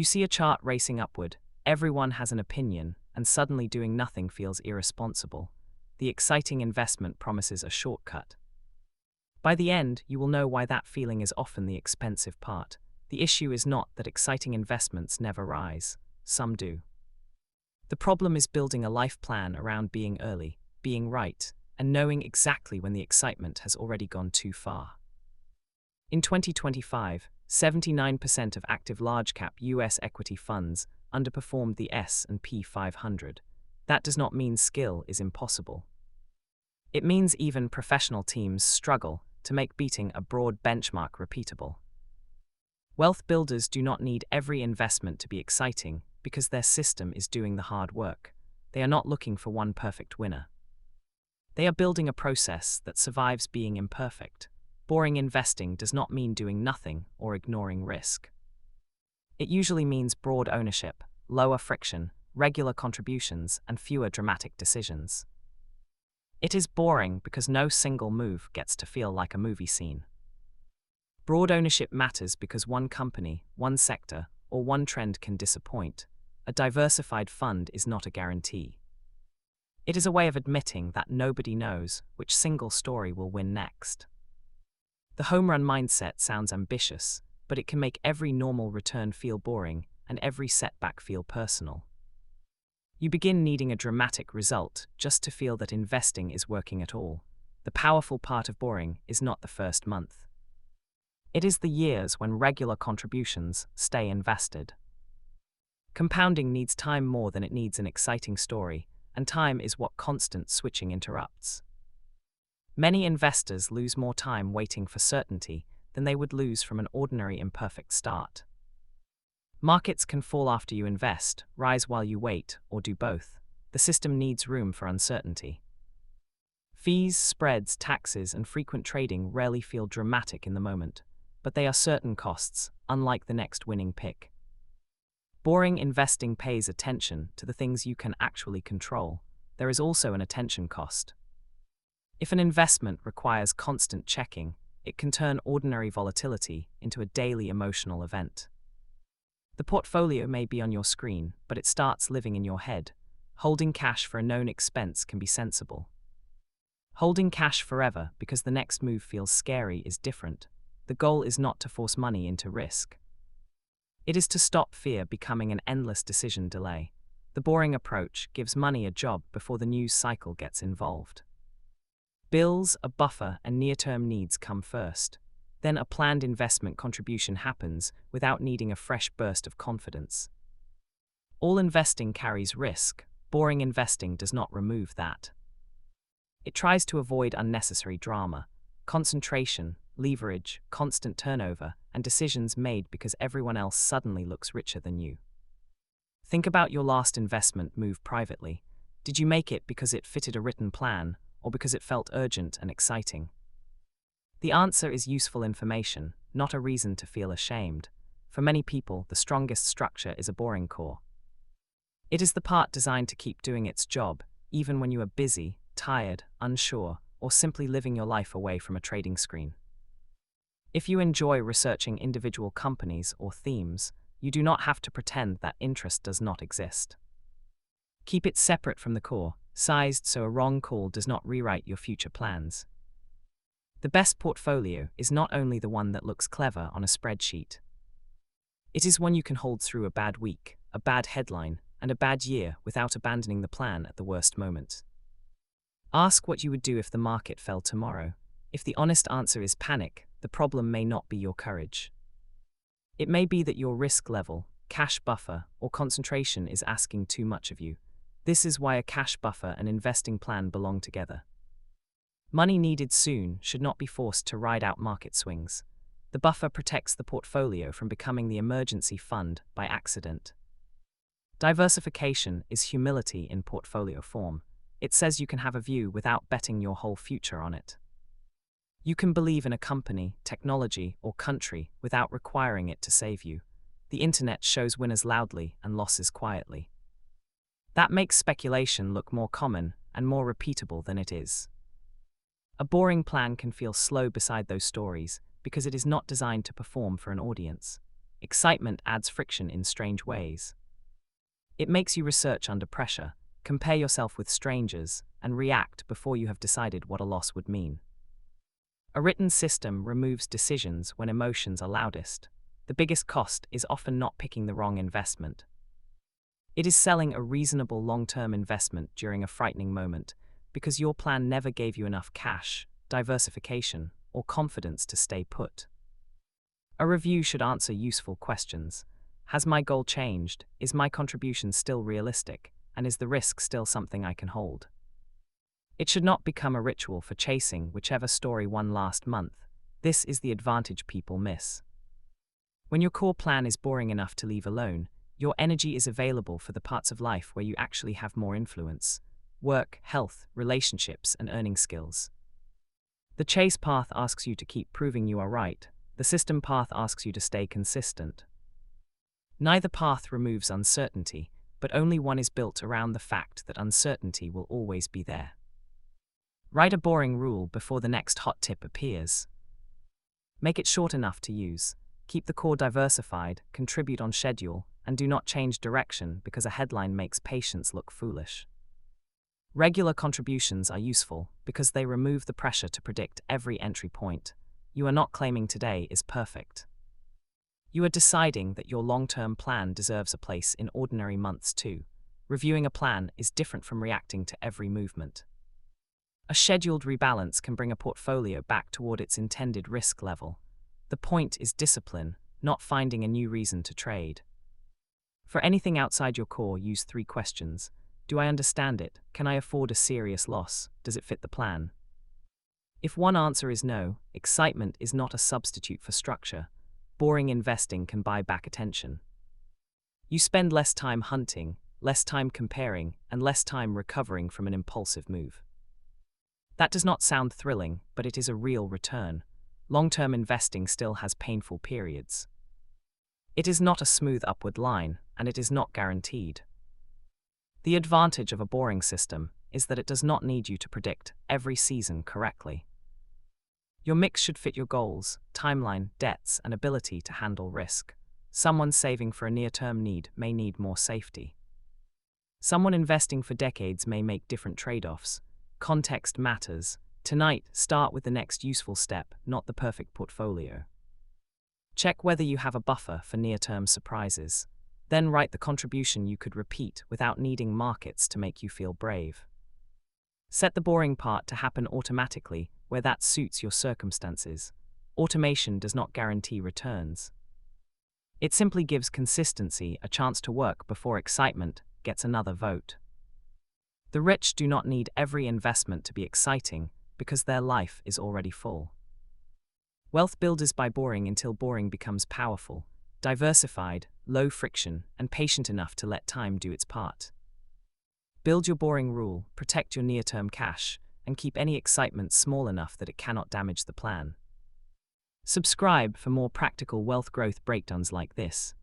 You see a chart racing upward, everyone has an opinion, and suddenly doing nothing feels irresponsible. The exciting investment promises a shortcut. By the end, you will know why that feeling is often the expensive part. The issue is not that exciting investments never rise. Some do. The problem is building a life plan around being early, being right, and knowing exactly when the excitement has already gone too far. In 2025, 79% of active large-cap US equity funds underperformed the S&P 500. That does not mean skill is impossible. It means even professional teams struggle to make beating a broad benchmark repeatable. Wealth builders do not need every investment to be exciting because their system is doing the hard work. They are not looking for one perfect winner. They are building a process that survives being imperfect. Boring investing does not mean doing nothing or ignoring risk. It usually means broad ownership, lower friction, regular contributions, and fewer dramatic decisions. It is boring because no single move gets to feel like a movie scene. Broad ownership matters because one company, one sector, or one trend can disappoint. A diversified fund is not a guarantee. It is a way of admitting that nobody knows which single story will win next. The home run mindset sounds ambitious, but it can make every normal return feel boring and every setback feel personal. You begin needing a dramatic result just to feel that investing is working at all. The powerful part of boring is not the first month. It is the years when regular contributions stay invested. Compounding needs time more than it needs an exciting story, and time is what constant switching interrupts. Many investors lose more time waiting for certainty than they would lose from an ordinary imperfect start. Markets can fall after you invest, rise while you wait, or do both. The system needs room for uncertainty. Fees, spreads, taxes, and frequent trading rarely feel dramatic in the moment, but they are certain costs, unlike the next winning pick. Boring investing pays attention to the things you can actually control. There is also an attention cost. If an investment requires constant checking, it can turn ordinary volatility into a daily emotional event. The portfolio may be on your screen, but it starts living in your head. Holding cash for a known expense can be sensible. Holding cash forever because the next move feels scary is different. The goal is not to force money into risk. It is to stop fear becoming an endless decision delay. The boring approach gives money a job before the news cycle gets involved. Bills, a buffer, and near-term needs come first. Then a planned investment contribution happens without needing a fresh burst of confidence. All investing carries risk. Boring investing does not remove that. It tries to avoid unnecessary drama, concentration, leverage, constant turnover, and decisions made because everyone else suddenly looks richer than you. Think about your last investment move privately. Did you make it because it fitted a written plan, or because it felt urgent and exciting? The answer is useful information, not a reason to feel ashamed. For many people, the strongest structure is a boring core. It is the part designed to keep doing its job, even when you are busy, tired, unsure, or simply living your life away from a trading screen. If you enjoy researching individual companies or themes, you do not have to pretend that interest does not exist. Keep it separate from the core, sized so a wrong call does not rewrite your future plans. The best portfolio is not only the one that looks clever on a spreadsheet. It is one you can hold through a bad week, a bad headline, and a bad year without abandoning the plan at the worst moment. Ask what you would do if the market fell tomorrow. If the honest answer is panic, the problem may not be your courage. It may be that your risk level, cash buffer, or concentration is asking too much of you. This is why a cash buffer and investing plan belong together. Money needed soon should not be forced to ride out market swings. The buffer protects the portfolio from becoming the emergency fund by accident. Diversification is humility in portfolio form. It says you can have a view without betting your whole future on it. You can believe in a company, technology, or country without requiring it to save you. The internet shows winners loudly and losses quietly. That makes speculation look more common and more repeatable than it is. A boring plan can feel slow beside those stories because it is not designed to perform for an audience. excitement adds friction in strange ways. It makes you research under pressure, compare yourself with strangers, and react before you have decided what a loss would mean. A written system removes decisions when emotions are loudest. The biggest cost is often not picking the wrong investment. It is selling a reasonable long-term investment during a frightening moment because your plan never gave you enough cash, diversification, or confidence to stay put. A review should answer useful questions. Has my goal changed? Is my contribution still realistic? And is the risk still something I can hold? It should not become a ritual for chasing whichever story won last month. This is the advantage people miss. When your core plan is boring enough to leave alone, your energy is available for the parts of life where you actually have more influence: work, health, relationships, and earning skills. The chase path asks you to keep proving you are right. The system path asks you to stay consistent. Neither path removes uncertainty, but only one is built around the fact that uncertainty will always be there. Write a boring rule before the next hot tip appears. Make it short enough to use. Keep the core diversified, contribute on schedule, and do not change direction because a headline makes patience look foolish. Regular contributions are useful because they remove the pressure to predict every entry point. You are not claiming today is perfect. You are deciding that your long-term plan deserves a place in ordinary months too. Reviewing a plan is different from reacting to every movement. A scheduled rebalance can bring a portfolio back toward its intended risk level. The point is discipline, not finding a new reason to trade. For anything outside your core, use 3 questions. Do I understand it? Can I afford a serious loss? Does it fit the plan? If one answer is no, excitement is not a substitute for structure. Boring investing can buy back attention. You spend less time hunting, less time comparing, and less time recovering from an impulsive move. That does not sound thrilling, but it is a real return. Long-term investing still has painful periods. It is not a smooth upward line, and it is not guaranteed. The advantage of a boring system is that it does not need you to predict every season correctly. Your mix should fit your goals, timeline, debts, and ability to handle risk. Someone saving for a near-term need may need more safety. Someone investing for decades may make different trade-offs. Context matters. Tonight, start with the next useful step, not the perfect portfolio. Check whether you have a buffer for near-term surprises. Then write the contribution you could repeat without needing markets to make you feel brave. Set the boring part to happen automatically where that suits your circumstances. Automation does not guarantee returns. It simply gives consistency a chance to work before excitement gets another vote. The rich do not need every investment to be exciting because their life is already full. Wealth builders buy boring until boring becomes powerful, diversified, low friction, and patient enough to let time do its part. Build your boring rule, protect your near-term cash, and keep any excitement small enough that it cannot damage the plan. Subscribe for more practical wealth growth breakdowns like this.